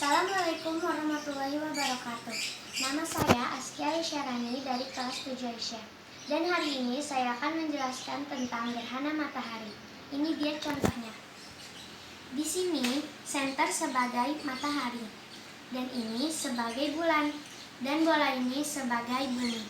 Assalamualaikum warahmatullahi wabarakatuh. Nama saya Askia Isyarani dari kelas 7 Aisyah. Dan hari ini saya akan menjelaskan tentang gerhana matahari. Ini dia contohnya. Di sini senter sebagai matahari, dan ini sebagai bulan, dan bola ini sebagai bumi.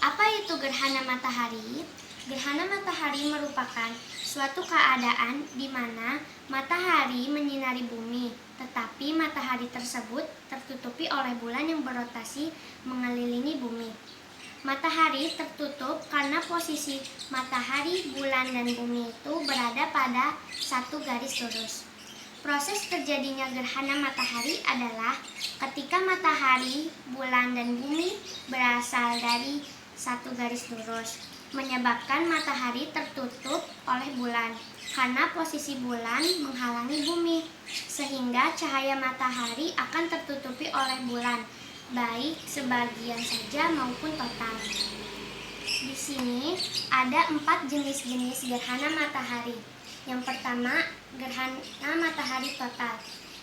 Apa itu gerhana matahari? Gerhana matahari merupakan suatu keadaan di mana matahari menyinari bumi, tetapi matahari tersebut tertutupi oleh bulan yang berotasi mengelilingi bumi. Matahari tertutup karena posisi matahari, bulan, dan bumi itu berada pada satu garis lurus. Proses terjadinya gerhana matahari adalah ketika matahari, bulan, dan bumi berasal dari satu garis lurus, menyebabkan matahari tertutup oleh bulan karena posisi bulan menghalangi bumi, sehingga cahaya matahari akan tertutupi oleh bulan, baik sebagian saja maupun total. Di sini ada 4 jenis-jenis gerhana matahari. Yang pertama, gerhana matahari total,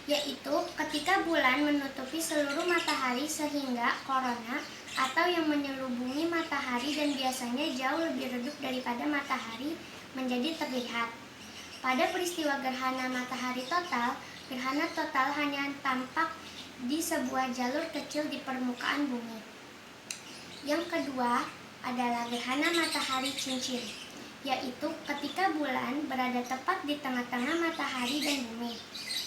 yaitu ketika bulan menutupi seluruh matahari sehingga korona atau yang menyelubungi matahari dan biasanya jauh lebih redup daripada matahari menjadi terlihat. Pada peristiwa gerhana matahari total, gerhana total hanya tampak di sebuah jalur kecil di permukaan bumi. Yang kedua adalah gerhana matahari cincin, yaitu ketika bulan berada tepat di tengah-tengah matahari dan bumi,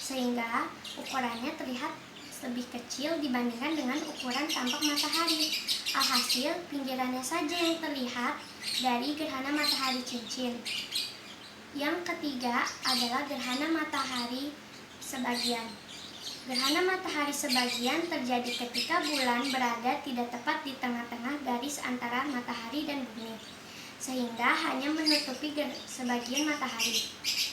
sehingga ukurannya terlihat lebih kecil dibandingkan dengan ukuran tampak matahari. Alhasil, pinggirannya saja yang terlihat dari gerhana matahari cincin. Yang ketiga adalah gerhana matahari sebagian. Gerhana matahari sebagian terjadi ketika bulan berada tidak tepat di tengah-tengah garis antara matahari dan bumi, sehingga hanya menutupi sebagian matahari.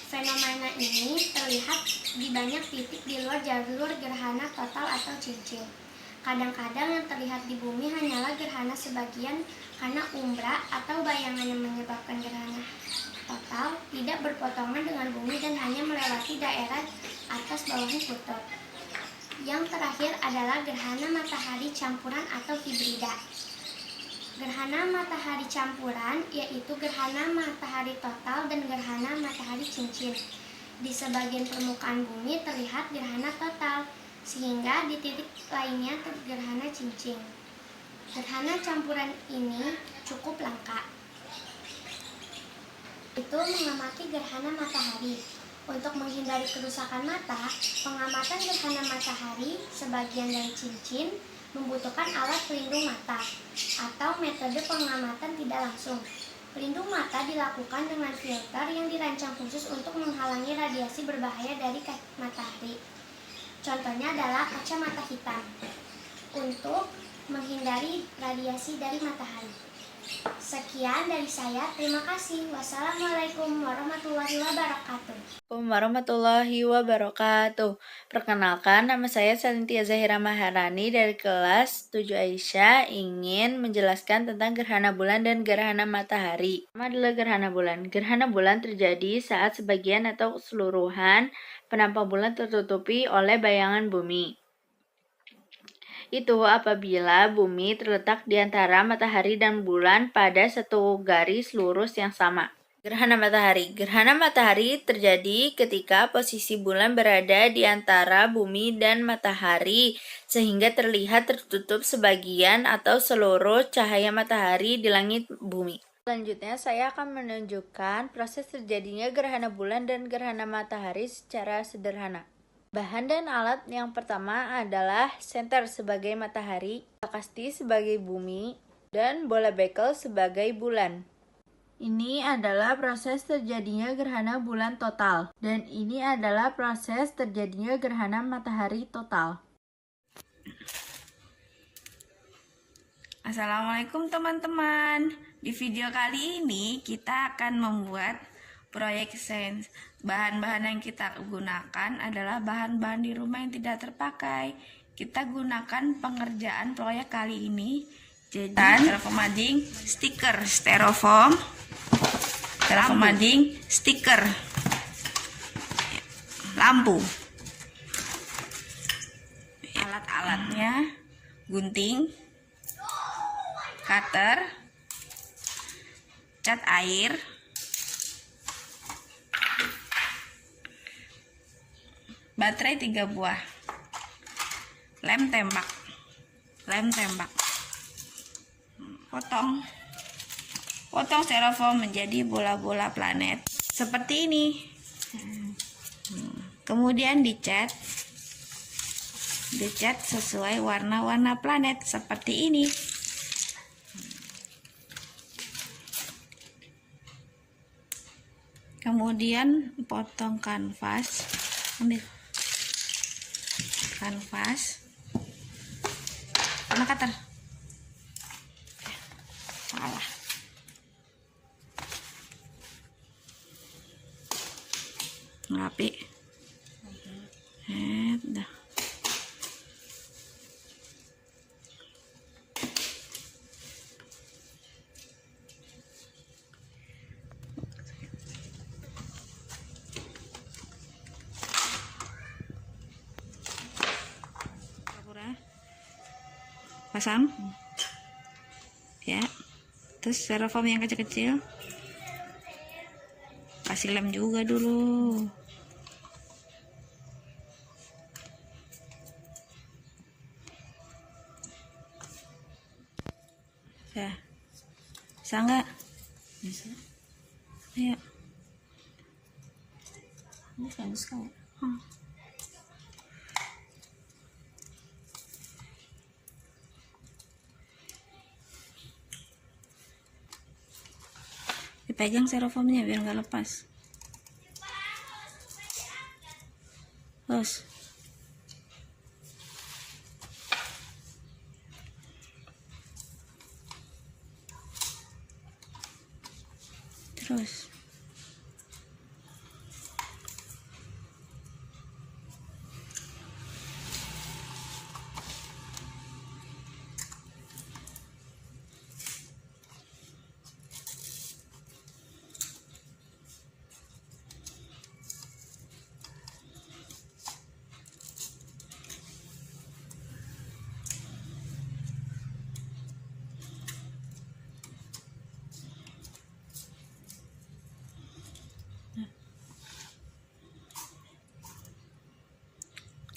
Fenomena ini terlihat di banyak titik di luar jalur gerhana total atau cincin. Kadang-kadang yang terlihat di bumi hanyalah gerhana sebagian karena umbra atau bayangan yang menyebabkan gerhana total tidak berpotongan dengan bumi dan hanya melewati daerah atas bawahnya kutub. Yang terakhir adalah gerhana matahari campuran atau hibrida. Gerhana matahari campuran yaitu gerhana matahari total dan gerhana matahari cincin. Di sebagian permukaan bumi terlihat gerhana total, sehingga di titik lainnya gerhana cincin. Gerhana campuran ini cukup langka. Itu mengamati gerhana matahari. Untuk menghindari kerusakan mata, pengamatan gerhana matahari sebagian dan cincin membutuhkan alat pelindung mata atau metode pengamatan tidak langsung. Pelindung mata dilakukan dengan filter yang dirancang khusus untuk menghalangi radiasi berbahaya dari matahari. Contohnya adalah kacamata hitam untuk menghindari radiasi dari matahari. Sekian dari saya, terima kasih. Wassalamualaikum warahmatullahi wabarakatuh. Warahmatullahi wabarakatuh. Perkenalkan, nama saya Salintia Zahira Maharani dari kelas 7 Aisyah, ingin menjelaskan tentang gerhana bulan dan gerhana matahari. Pertama adalah gerhana bulan. Gerhana bulan terjadi saat sebagian atau keseluruhan penampak bulan tertutupi oleh bayangan bumi. Itu apabila bumi terletak di antara matahari dan bulan pada satu garis lurus yang sama. Gerhana matahari. Gerhana matahari terjadi ketika posisi bulan berada di antara bumi dan matahari, sehingga terlihat tertutup sebagian atau seluruh cahaya matahari di langit bumi. Selanjutnya, saya akan menunjukkan proses terjadinya gerhana bulan dan gerhana matahari secara sederhana. Bahan dan alat yang pertama adalah senter sebagai matahari, kasti sebagai bumi, dan bola bekel sebagai bulan. Ini adalah proses terjadinya gerhana bulan total, dan ini adalah proses terjadinya gerhana matahari total. Assalamualaikum teman-teman. Di video kali ini kita akan membuat proyek sains. Bahan-bahan yang kita gunakan adalah bahan-bahan di rumah yang tidak terpakai. Kita gunakan pengerjaan proyek kali ini. Jadi styrofoam mading, stiker styrofoam, styrofoam mading, stiker, lampu. gunting, cutter, cat air, baterai 3 buah, lem tembak, potong styrofoam menjadi bola-bola planet seperti ini. Kemudian dicat sesuai warna-warna planet seperti ini. Kemudian potong kanvas, ambil kanvas sama cutter. Salah. Rapi. Dah. Pasang ya, terus styrofoam yang kecil-kecil kasih lem juga dulu. Ya, bisa nggak? Bisa. Ayo. Ini bagus kok. Dipegang styrofoamnya biar nggak lepas. Terus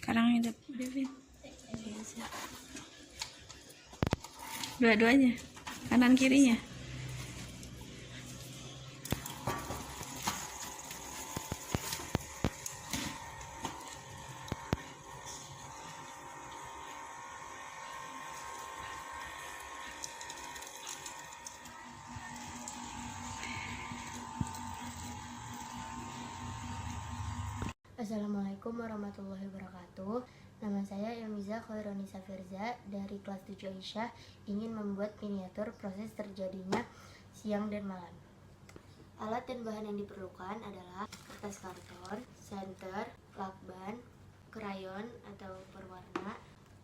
sekarang hidup dua-duanya, kanan kirinya. Assalamualaikum warahmatullahi wabarakatuh. Nama saya Ilmiza Khaironisa Firza dari kelas 7 Aisyah, ingin membuat miniatur proses terjadinya siang dan malam. Alat dan bahan yang diperlukan adalah kertas karton, senter, lakban, krayon atau berwarna,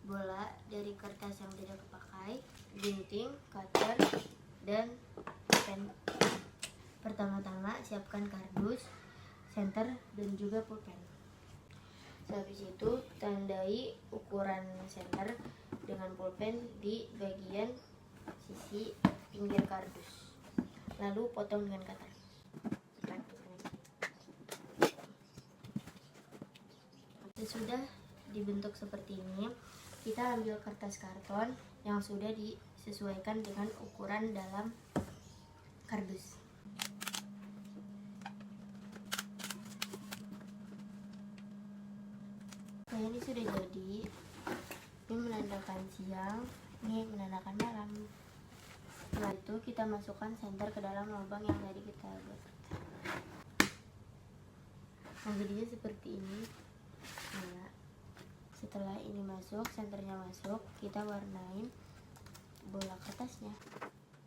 bola dari kertas yang tidak kepakai, gunting, cutter, dan pen. Pertama-tama siapkan kardus, senter, dan juga pulpen. Habis itu tandai ukuran senter dengan pulpen di bagian sisi pinggir kardus. Lalu potong dengan cutter. Sesudah dibentuk seperti ini, kita ambil kertas karton yang sudah disesuaikan dengan ukuran dalam kardus. Nah, ini sudah jadi. Ini menandakan siang, ini menandakan malam. Setelah itu kita masukkan senter ke dalam lubang yang tadi kita buat. Nah, jadinya seperti ini. Nah, setelah ini masuk, senternya masuk, kita warnain bola kertasnya.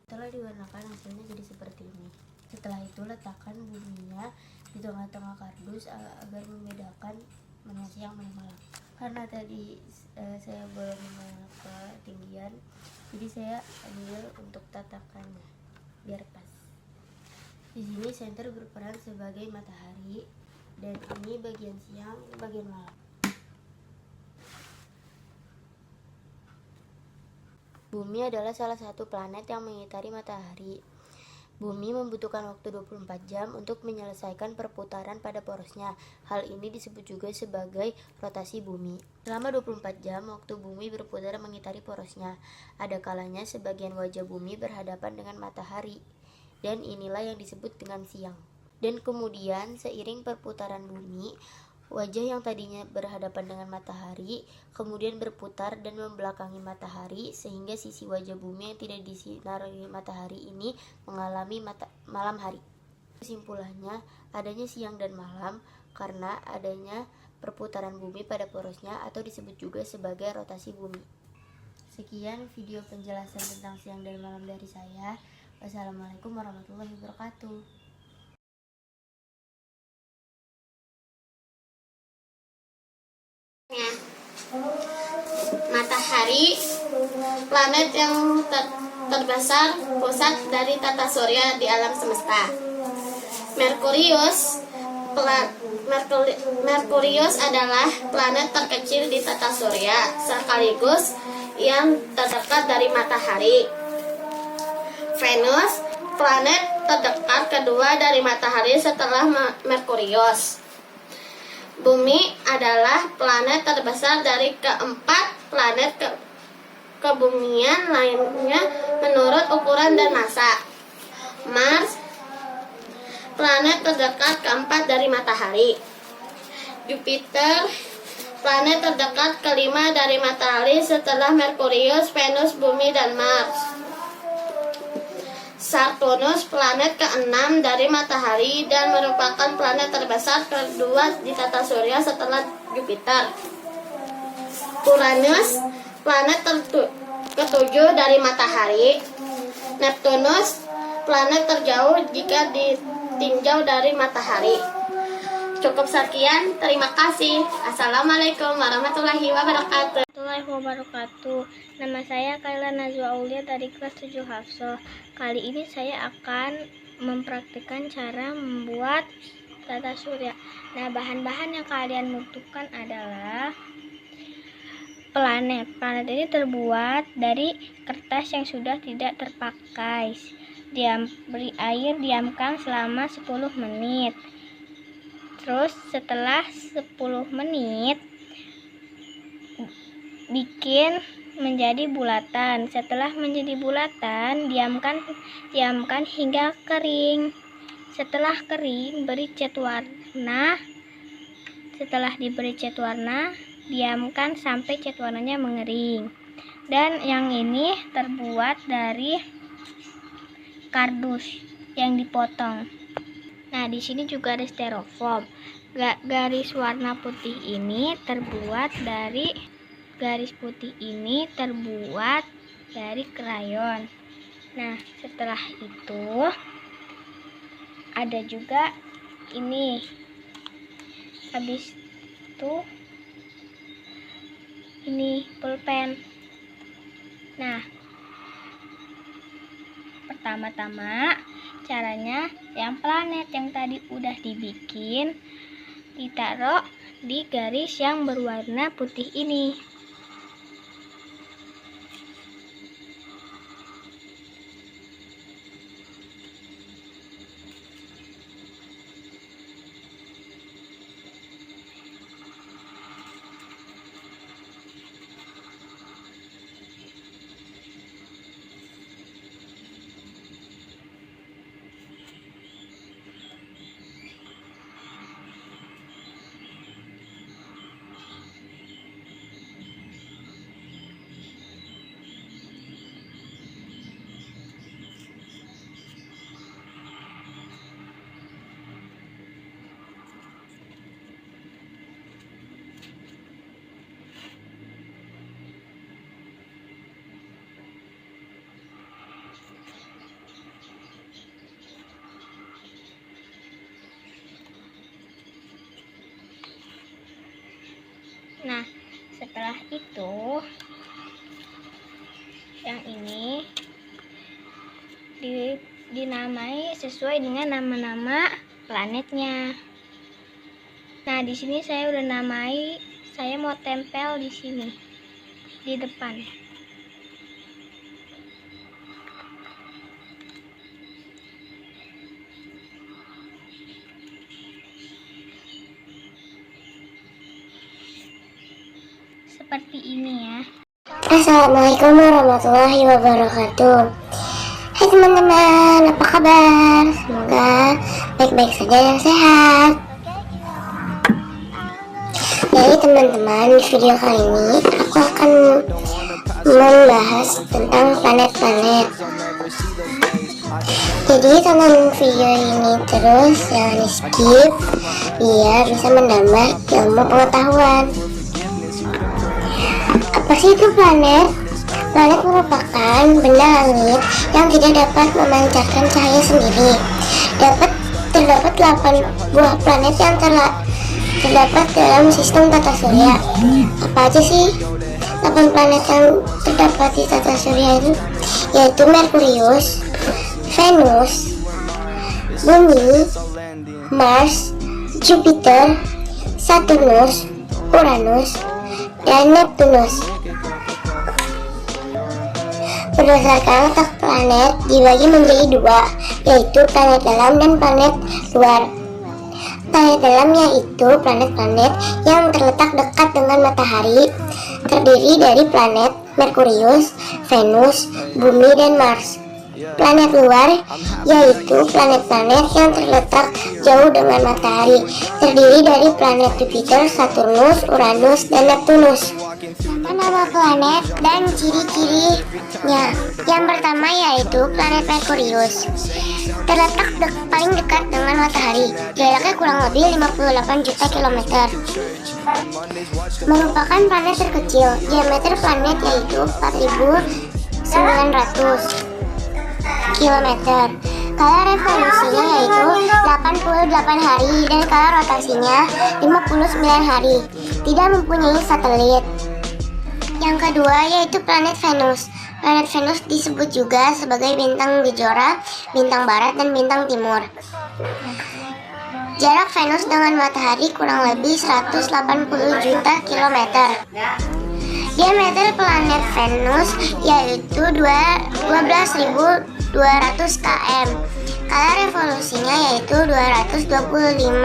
Setelah diwarnakan, hasilnya jadi seperti ini. Setelah itu letakkan bunyinya di tengah-tengah kardus agar membedakan mana siang mana malam. Karena tadi saya belum ketinggian, jadi saya ambil untuk tatakannya biar pas. Di sini senter berperan sebagai matahari, dan ini bagian siang, bagian malam. Bumi adalah salah satu planet yang mengitari matahari. Bumi membutuhkan waktu 24 jam untuk menyelesaikan perputaran pada porosnya. Hal ini disebut juga sebagai rotasi bumi. Selama 24 jam, waktu bumi berputar mengitari porosnya. Ada kalanya sebagian wajah bumi berhadapan dengan matahari, dan inilah yang disebut dengan siang. Dan kemudian seiring perputaran bumi, wajah yang tadinya berhadapan dengan matahari kemudian berputar dan membelakangi matahari, sehingga sisi wajah bumi yang tidak disinari matahari ini mengalami malam hari. Kesimpulannya, adanya siang dan malam karena adanya perputaran bumi pada porosnya atau disebut juga sebagai rotasi bumi. Sekian video penjelasan tentang siang dan malam dari saya. Wassalamualaikum warahmatullahi wabarakatuh. Matahari, planet yang terbesar pusat dari tata surya di alam semesta. Merkurius adalah planet terkecil di tata surya, sekaligus yang terdekat dari matahari. Venus, planet terdekat kedua dari matahari setelah Merkurius. Bumi adalah planet terbesar dari keempat planet kebumian lainnya menurut ukuran dan massa. Mars, planet terdekat keempat dari matahari. Jupiter, planet terdekat kelima dari matahari setelah Merkurius, Venus, Bumi, dan Mars. Saturnus, planet ke-6 dari matahari dan merupakan planet terbesar kedua di tata surya setelah Jupiter. Uranus, planet ke-7 dari matahari. Neptunus, planet terjauh jika ditinjau dari matahari. Cukup sekian, terima kasih. Assalamualaikum warahmatullahi wabarakatuh. Nama saya Kaila Najwa Aulia dari kelas 7 Hafsah. Kali ini saya akan mempraktikkan cara membuat tata surya. Nah, bahan-bahan yang kalian butuhkan adalah planet. Planet ini terbuat dari kertas yang sudah tidak terpakai. Beri air, diamkan selama 10 menit. Terus setelah 10 menit bikin menjadi bulatan. Setelah menjadi bulatan, diamkan hingga kering. Setelah kering, beri cat warna. Setelah diberi cat warna, diamkan sampai cat warnanya mengering. Dan yang ini terbuat dari kardus yang dipotong. Nah, di sini juga ada styrofoam. Garis warna putih ini terbuat dari krayon. Nah, setelah itu ada juga ini. Habis itu ini pulpen. Nah, pertama-tama caranya yang planet yang tadi udah dibikin ditaruh di garis yang berwarna putih ini. Nah, setelah itu yang ini dinamai sesuai dengan nama-nama planetnya. Nah, di sini saya udah namai, saya mau tempel di sini di depan. seperti ini ya. Assalamualaikum warahmatullahi wabarakatuh. Hai teman-teman, apa kabar? Semoga baik-baik saja dan sehat. Jadi teman-teman, di video kali ini aku akan membahas tentang planet-planet. Jadi tonton video ini terus, jangan di skip biar bisa menambah ilmu pengetahuan. Apa sih itu planet? Planet merupakan benda langit yang tidak dapat memancarkan cahaya sendiri. Terdapat 8 buah planet yang terdapat dalam sistem tata surya. Apa aja sih 8 planet yang terdapat di tata surya itu? Yaitu Merkurius, Venus, Bumi, Mars, Jupiter, Saturnus, Uranus, dan Neptunus. Berdasarkan letak planet dibagi menjadi 2, yaitu planet dalam dan planet luar. Planet dalam yaitu planet-planet yang terletak dekat dengan matahari, terdiri dari planet Merkurius, Venus, Bumi, dan Mars. Planet luar yaitu planet-planet yang terletak jauh dengan matahari, terdiri dari planet Jupiter, Saturnus, Uranus, dan Neptunus. Nama planet dan ciri-cirinya. Yang pertama yaitu planet Merkurius. Terletak paling dekat dengan matahari, jaraknya kurang lebih 58 juta kilometer. Merupakan planet terkecil, diameter planet yaitu 4.900 kilometer. Kala revolusinya yaitu 88 hari dan kala rotasinya 59 hari. Tidak mempunyai satelit. Yang kedua yaitu planet Venus. Planet Venus disebut juga sebagai bintang Kejora, bintang barat, dan bintang timur. Jarak Venus dengan matahari kurang lebih 180 juta kilometer. Diameter planet Venus yaitu 12.200 km. Kala revolusinya yaitu 225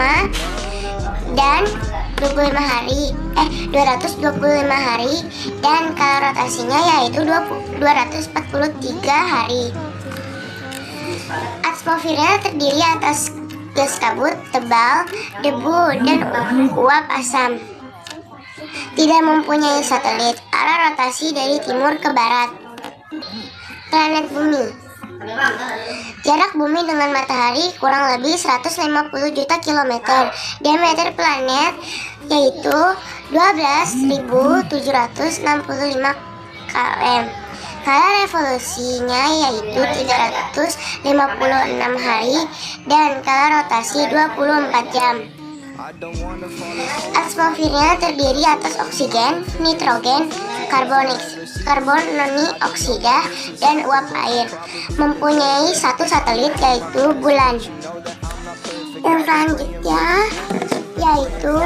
hari dan kala rotasinya yaitu 243 hari. Atmosfernya terdiri atas gas kabut tebal, debu, dan uap asam. Tidak mempunyai satelit. Arah rotasi dari timur ke barat. Planet Bumi. Jarak Bumi dengan matahari kurang lebih 150 juta kilometer. Diameter planet yaitu 12.765 km. Kala revolusinya yaitu 356 hari dan kala rotasi 24 jam. Atmosfernya terdiri atas oksigen, nitrogen, karbon monoksida, dan uap air. Mempunyai satu satelit yaitu bulan. Yang selanjutnya yaitu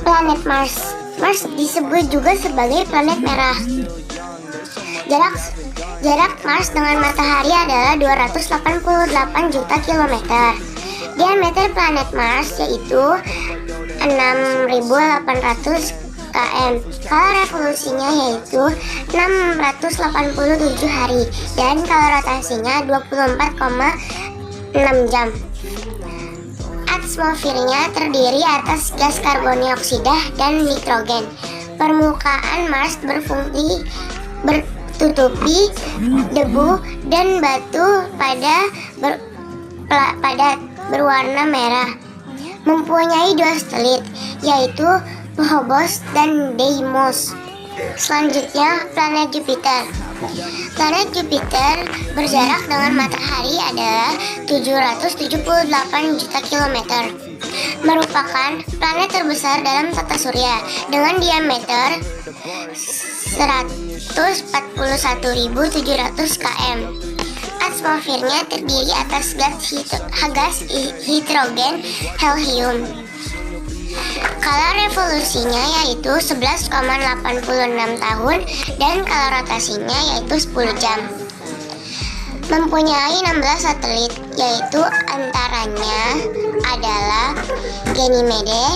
planet Mars. Mars disebut juga sebagai planet merah. Jarak Mars dengan matahari adalah 288 juta kilometer. Diameter planet Mars yaitu 6.800 km. Kala revolusinya yaitu 687 hari dan kala rotasinya 24,6 jam. Atmosfernya terdiri atas gas karbon dioksida dan nitrogen. Permukaan Mars bertutupi debu dan batu padat berwarna merah. Mempunyai 2 satelit yaitu Phobos dan Deimos. Selanjutnya planet Jupiter. Planet Jupiter berjarak dengan matahari adalah 778 juta kilometer. Merupakan planet terbesar dalam tata surya dengan diameter 141.700 km. Atmosfernya terdiri atas gas hidrogen helium. Kala revolusinya yaitu 11,86 tahun dan kala rotasinya yaitu 10 jam. Mempunyai 16 satelit, yaitu antaranya adalah Ganymede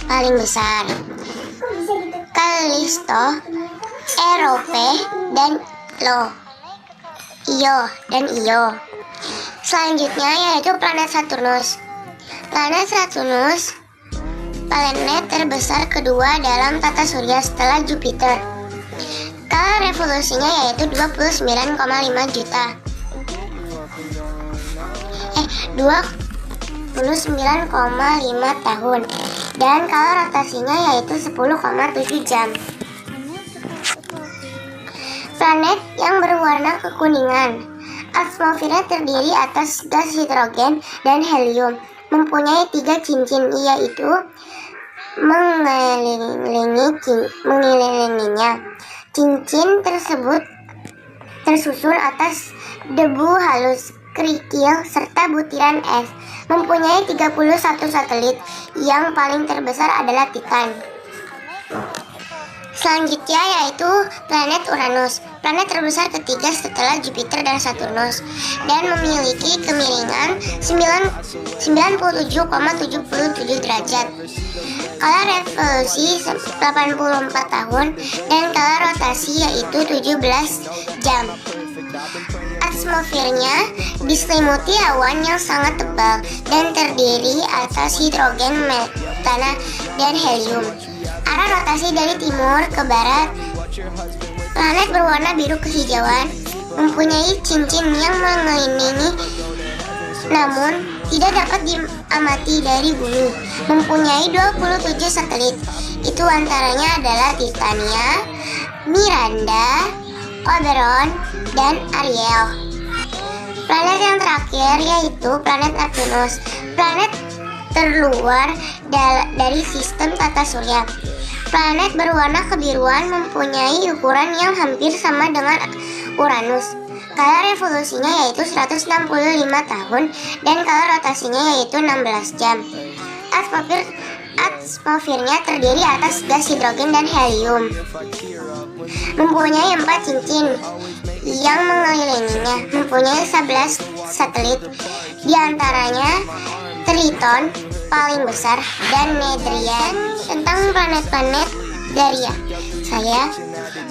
paling besar. Kalisto, Erope, dan Io. Selanjutnya yaitu planet Saturnus. Planet Saturnus planet terbesar kedua dalam tata surya setelah Jupiter. Skala revolusinya yaitu 29,5 juta. 29,5 tahun. Dan skala rotasinya yaitu 10,7 jam. Planet yang berwarna kekuningan. Atmosfernya terdiri atas gas hidrogen dan helium. Mempunyai 3 cincin, yaitu mengelilinginya. Cincin tersebut tersusun atas debu halus, kerikil, serta butiran es. Mempunyai 31 satelit. Yang paling terbesar adalah Titan. Selanjutnya yaitu planet Uranus, planet terbesar ketiga setelah Jupiter dan Saturnus, dan memiliki kemiringan 97,77 derajat. Skala revolusi 84 tahun dan skala rotasi yaitu 17 jam. Atmosfernya diselimuti awan yang sangat tebal dan terdiri atas hidrogen, metana, dan helium. Arah rotasi dari timur ke barat. Planet berwarna biru kehijauan, mempunyai cincin yang mengelilingi, namun tidak dapat diamati dari bumi. Mempunyai 27 satelit. Itu antaranya adalah Titania, Miranda, Oberon, dan Ariel. Planet yang terakhir yaitu planet Neptunus, planet terluar dari sistem tata surya. Planet berwarna kebiruan, mempunyai ukuran yang hampir sama dengan Uranus. Skala revolusinya yaitu 165 tahun dan skala rotasinya yaitu 16 jam. Atmosfernya terdiri atas gas hidrogen dan helium. Mempunyai 4 cincin yang mengelilinginya. Mempunyai 11 satelit. Di antaranya Triton paling besar dan Nedrian. Tentang planet-planet Daria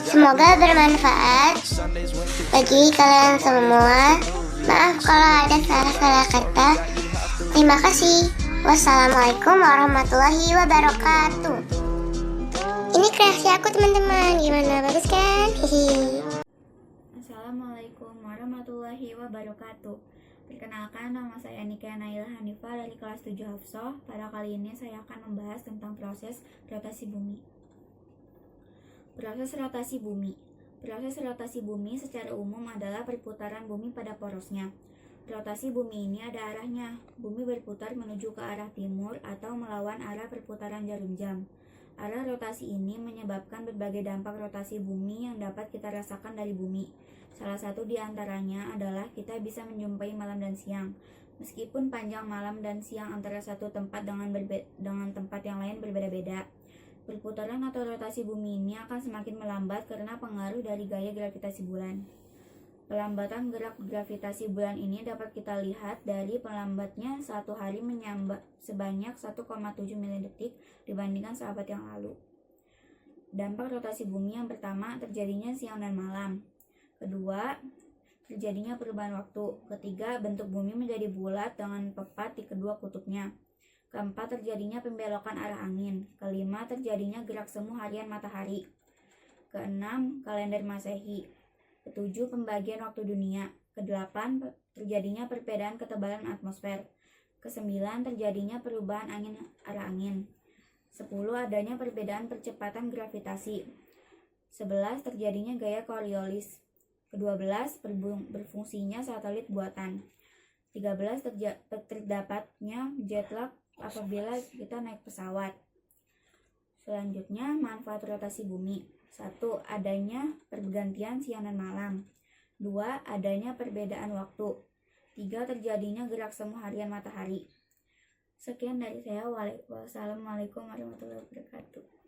semoga bermanfaat bagi kalian semua. Maaf kalau ada salah-salah kata. Terima kasih. Wassalamualaikum warahmatullahi wabarakatuh. Ini kreasi aku, teman-teman. Gimana, bagus kan? Hihi. Assalamualaikum warahmatullahi wabarakatuh. Perkenalkan, nama saya Nika Naila Hanifah dari kelas 7 Hafsah. Pada kali ini saya akan membahas tentang proses rotasi bumi. Proses rotasi bumi. Proses rotasi bumi secara umum adalah perputaran bumi pada porosnya. Rotasi bumi ini ada arahnya. Bumi berputar menuju ke arah timur atau melawan arah perputaran jarum jam. Arah rotasi ini menyebabkan berbagai dampak rotasi bumi yang dapat kita rasakan dari bumi. Salah satu di antaranya adalah kita bisa menjumpai malam dan siang. Meskipun panjang malam dan siang antara satu tempat dengan tempat yang lain berbeda-beda, perputaran atau rotasi bumi ini akan semakin melambat karena pengaruh dari gaya gravitasi bulan. Pelambatan gerak gravitasi bulan ini dapat kita lihat dari pelambatnya satu hari menyambat sebanyak 1,7 milidetik dibandingkan sahabat yang lalu. Dampak rotasi bumi yang pertama, terjadinya siang dan malam. Kedua, terjadinya perubahan waktu. Ketiga, bentuk bumi menjadi bulat dengan tepat di kedua kutubnya. Keempat, terjadinya pembelokan arah angin. Kelima, terjadinya gerak semu harian matahari. Keenam, kalender Masehi. Ketujuh, pembagian waktu dunia. Kedelapan, terjadinya perbedaan ketebalan atmosfer. Kesembilan, terjadinya perubahan arah angin. 10, adanya perbedaan percepatan gravitasi. 11, terjadinya gaya Coriolis. Ke-12, berfungsinya satelit buatan. 13, terdapatnya jet lag apabila kita naik pesawat. Selanjutnya, manfaat rotasi bumi. 1. Adanya pergantian siang dan malam. 2. Adanya perbedaan waktu. 3. Terjadinya gerak semu harian matahari. Sekian dari saya. Wassalamualaikum warahmatullahi wabarakatuh.